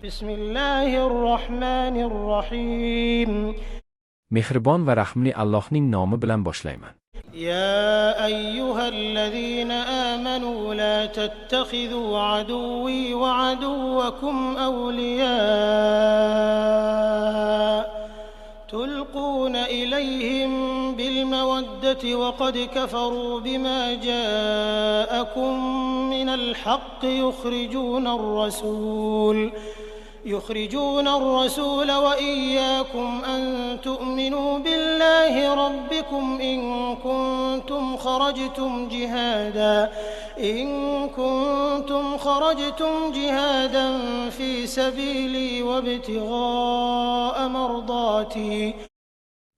بسم الله الرحمن الرحيم Mehribon va rahmli Allohning nomi bilan boshlayman. يا أيها الذين آمنوا لا تتخذوا عدوي وعدوكم أولياء تلقون إليهم بالمودة وقد كفروا بما جاءكم من الحق يخرجون الرسول وإياكم أن تؤمنوا بالله ربكم إن كنتم خرجتم جهادا في سبيلي وابتغاء مرضاتي.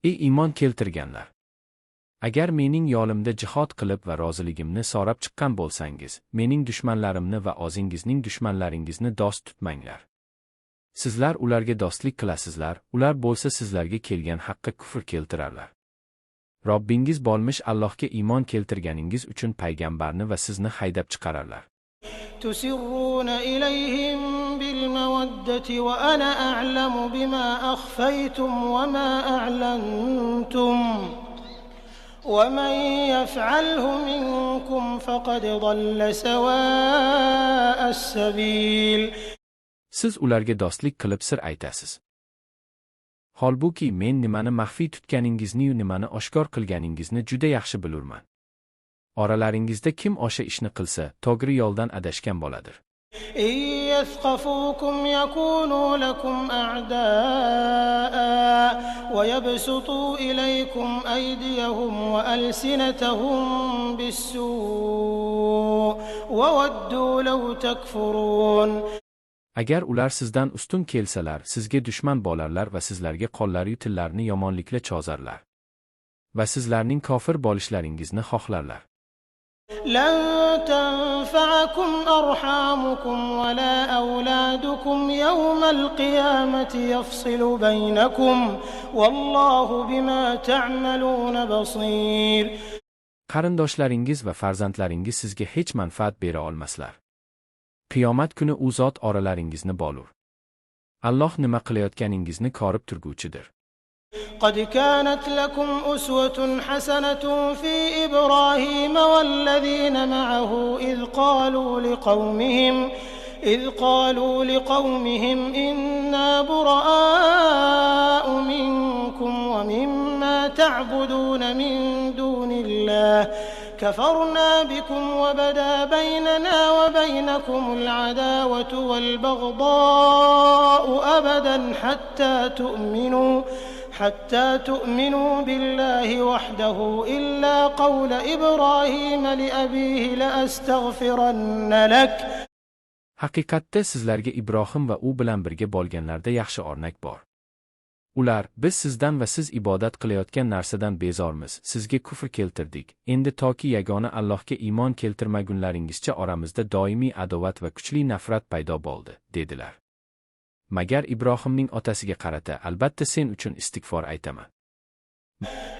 Ey iymon keltirganlar! Agar mening yo'limda jihod qilib va roziligimni so'rab chiqqan bo'lsangiz, mening dushmanlarimni va o'zingizning dushmanlaringizni do'st tutmanglar. Sizlar ularga do'stlik qilasizlar, ular bo'lsa sizlarga kelgan haqqa kufr keltirarlar. Robbingiz bo'lmish Allohga iymon keltirganingiz uchun payg'ambarni va sizni haydab chiqararlar. تسرون إليهم بالمودة وأنا أعلم بما أخفيتم وما أعلنتم ومن يفعله منكم فقد ضل سواء السبيل. Siz ularga do'stlik qilib sir aytasiz. Holbuki men nimani maxfiy tutganingizni-yu nimani oshkor qilganingizni juda yaxshi bilurman. Oralaringizda kim o'sha ishni qilsa, to'g'ri yo'ldan adashgan bo'ladir. يثقفوكم يكونوا لكم أعداء ويبسطوا إليكم أيديهم وألسنتهم بالسوء وودوا لو تكفرون. Agar ular sizdan ustun kelsalar, sizga dushman bo'larlar va sizlarga qo'llari tillarini yomonlikla cho'zarlar. Va sizlarning kofir bo'lishlaringizni xohlarlar. لن تنفعكم أرحامكم ولا أولادكم يوم القيامة يفصل بينكم والله بما تعملون بصير. Qarindoshlaringiz va farzandlaringiz sizga hech manfaat bera olmaslar. Qiyomat kuni u zot oralaringizni bo'lur. Alloh nima qilayotganingizni ko'rib turguvchidir. قد كانت لكم أسوة حسنة في إبراهيم والذين معه إذ قالوا لقومهم إنا براء منكم ومما تعبدون من دون الله كفرنا بكم وبدا بيننا وبينكم العداوة والبغضاء أبدا حتى تؤمنوا بالله وحده إلا قول إبراهيم لأبيه لأستغفرن لك. Haqiqatda sizlarga Ibrohim va u bilan birga bo'lganlarda yaxshi o'rnak bor. Ular, biz sizdan va siz ibodat qilayotgan narsadan bezormiz, sizga kufr keltirdik. Endi toki yagona Allohga iymon keltirmagunlaringizcha oramizda doimiy adovat va kuchli nafrat paydo bo'ldi, dedilar. Magar Ibrohimning otasiga qarata, albatta sen uchun istig'for aytaman.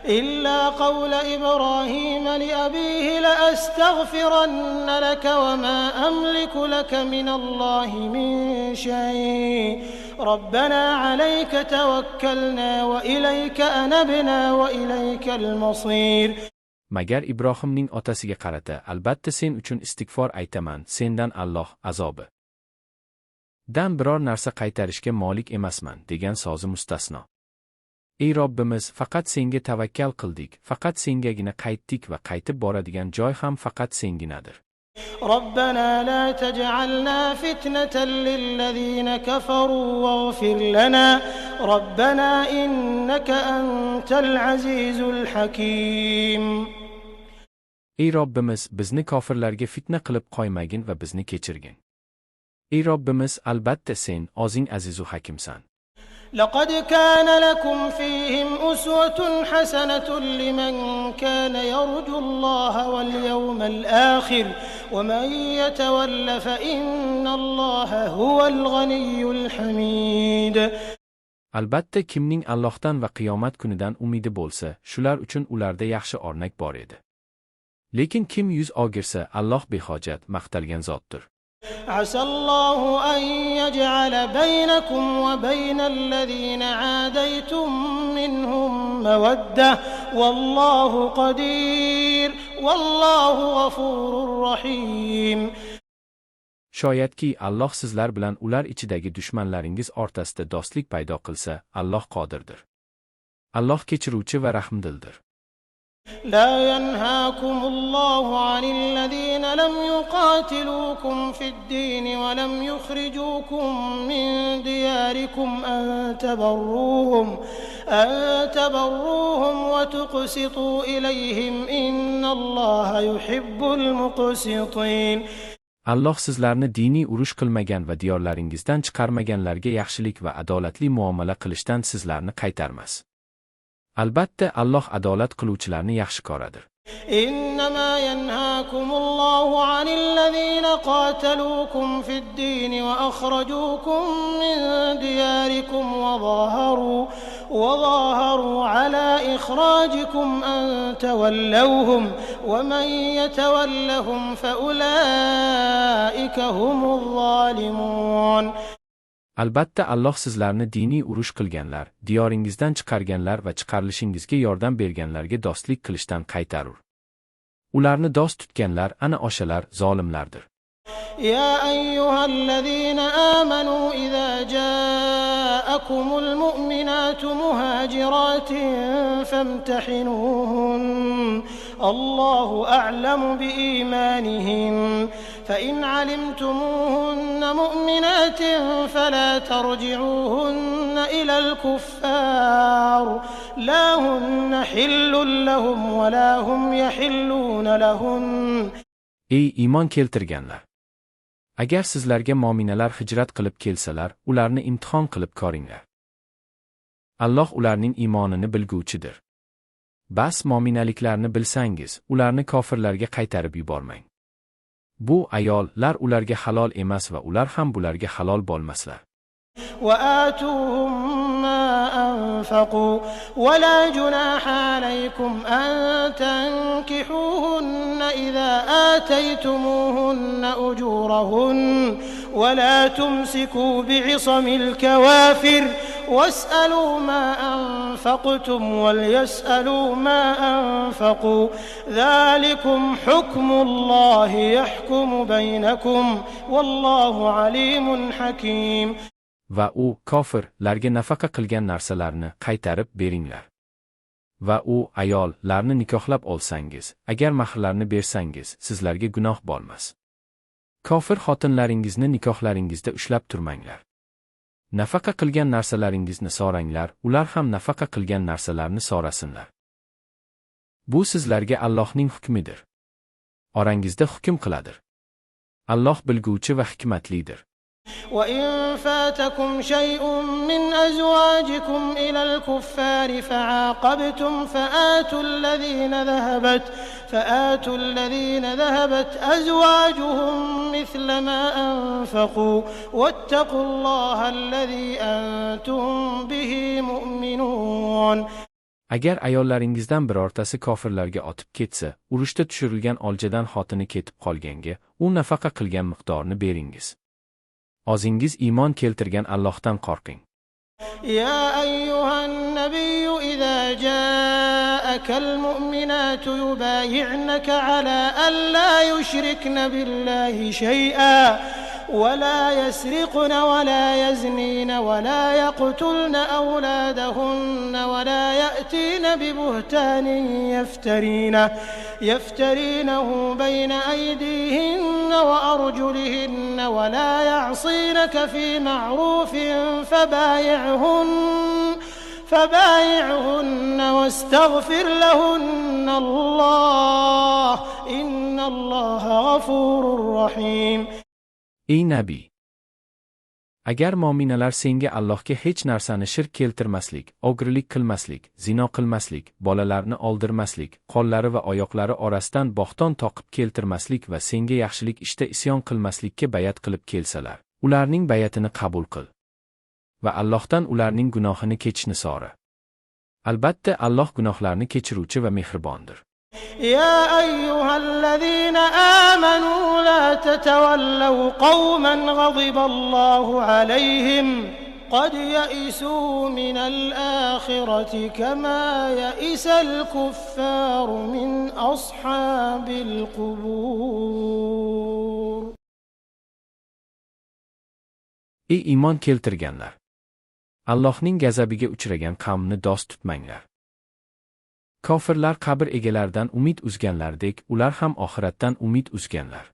إلا قول إبراهيم لأبيه لأستغفرن لك وما أملك لك من الله من شيء ربنا عليك توكلنا وإليك أنبنا وإليك المصير. Magar Ibrohimning otasiga qarata, albatta sen uchun istig'for aytaman, sendan Alloh azobi dan biror narsa qaytarishga molik emasman, degan so'zi mustasno. Ey Robbimiz, faqat senga tavakkal qildik, faqat sengagina qaytdik va qaytib boradigan joy ham faqat senginadir. ربنا لا تجعلنا فتنة للذين كفروا واغفر لنا ربنا إنك أنت العزيز الحكيم. Ey Robbimiz, bizni kofirlarga fitna qilib qo'ymagin va bizni kechirgin. Ey Robbimiz, albatta sen o'zing azizu hakimsan. لقد كان لكم فيهم أسوة حسنة لمن كان يرجو الله واليوم الآخر ومن يتول فإن الله هو الغني الحميد. Albatta kimning Allohdan va qiyomat kunidan umidi bo'lsa, shular uchun ularda yaxshi o'rnak bor edi. Lekin kim yuz o'girsa, Alloh behojat, maqtalgan zotdir. عسى الله أن يجعل بينكم وبين الذين عاديتم منهم مودة والله قدير والله غفور رحيم. Shoyatki Alloh sizlar bilan ular ichidagi dushmanlaringiz o'rtasida do'stlik paydo qilsa, Alloh qodirdir. Alloh kechiruvchi va rahmdildir. لا ينهاكم الله عن الذين لم يقاتلوكم في الدين ولم يخرجوكم من دياركم أن تبروهم وتقسطوا إليهم إن الله يحب المقسطين. Alloh sizlarni diniy urush qilmagan va diyorlaringizdan chiqarmaganlarga yaxshilik va adolatli muomala qilishdan sizlarni qaytarmas. Albatta Alloh adolat qiluvchilarni yaxshi ko'radir. إنما ينهاكم الله عن الذين قاتلوكم في الدين وأخرجوكم من دياركم وظاهروا على إخراجكم أن تولوهم ومن يتولهم فأولئك هم الظالمون. Albatta Alloh sizlarni diniy urush qilganlar, diyoringizdan chiqarganlar va chiqarilishingizga yordam berganlarga do'stlik qilishdan qaytarur. Ularni do'st tutganlar ana o'shalar zolimlardir. يا أيها الذين آمنوا إذا جاءكم المؤمنات مهاجرات فامتحنوهن الله أعلم بإيمانهن فإن علمتموهن مؤمنات فلا ترجعوهن إلى الكفار لا هن حل لهم ولا هم يحلون لهن. Ey iymon keltirganlar! Agar sizlarga mo'minalar hijrat qilib kelsalar, ularni imtihon qilib ko'ringlar. Alloh ularning iymonini bilguvchidir. Bas mo'minaliklarni bilsangiz, ularni kofirlarga qaytarib yubormang. Bu ayollar ularga halol emas va ular ham bularga halol bo'lmaslar. وآتوهم ما أنفقوا ولا جناح عليكم أن تنكحوهن إذا آتيتموهن أجورهن ولا تمسكوا بعصم الكوافر واسألوا ما أنفقتم وليسألوا ما أنفقوا ذلكم حكم الله يحكم بينكم والله عليم حكيم. Va u kofirlarga nafaqa qilgan narsalarni qaytarib beringlar. Va u ayollarni nikohlab olsangiz, agar mahrlarni bersangiz, sizlarga gunoh bo'lmas. Kofir xotinlaringizni nikohlaringizda ushlab turmanglar. Nafaqa qilgan narsalaringizni so'ranglar, ular ham nafaqa qilgan narsalarni so'rasinlar. Bu sizlarga Allohning hukmidir. Orangizda hukm qiladir. Alloh bilguvchi va hikmatlidir. وإن فاتكم شيء من أزواجكم إلى الكفار فعاقبتم فآتوا الذين ذهبت أزواجهم مثل ما أنفقوا واتقوا الله الذي أنتم به مؤمنون. Agar ayollaringizdan birortasi kofirlarga otib ketsa, urushda tushirilgan oljadan xotini ketib qolganga, u nafaqa qilgan miqdorni beringiz. O'zingiz iymon keltirgan Allohdan qo'rqing. يا أيها النبي إذا جاءك المؤمنات يبايعنك على أن لا يشركن بالله شيئا ولا يسرقن ولا يزنين ولا يقتلن أولادهن ولا يأتين ببهتان يفترينه بين أيديهن وأرجلهن ولا يعصينك في معروف فبايعهن واستغفر لهن الله إن الله غفور رحيم. Ey Nabiy! Agar mo'minalar senga Allohga hech narsani shirk keltirmaslik, o'g'rilik qilmaslik, zino qilmaslik, bolalarni oldirmaslik, qo'llari va oyoqlari orasidan bo'xton toqib keltirmaslik va senga yaxshilik ishda isyon qilmaslikka bayat qilib kelsalar, ularning bayatini qabul qil. Va Allohdan ularning gunohini kechishni so'ra. Albatta Alloh gunohlarni kechiruvchi va mehribondir. يا أيها الذين آمنوا لا تتولوا قوما غضب الله عليهم قد يئسوا من الآخرة كما يئس الكفار من أصحاب القبور. Ey iymon keltirganlar! Allohning g'azabiga uchragan qavmni dost tutmanglar. Kofirlar qabr egalaridan umid uzganlardek, ular ham oxiratdan umid uzganlar.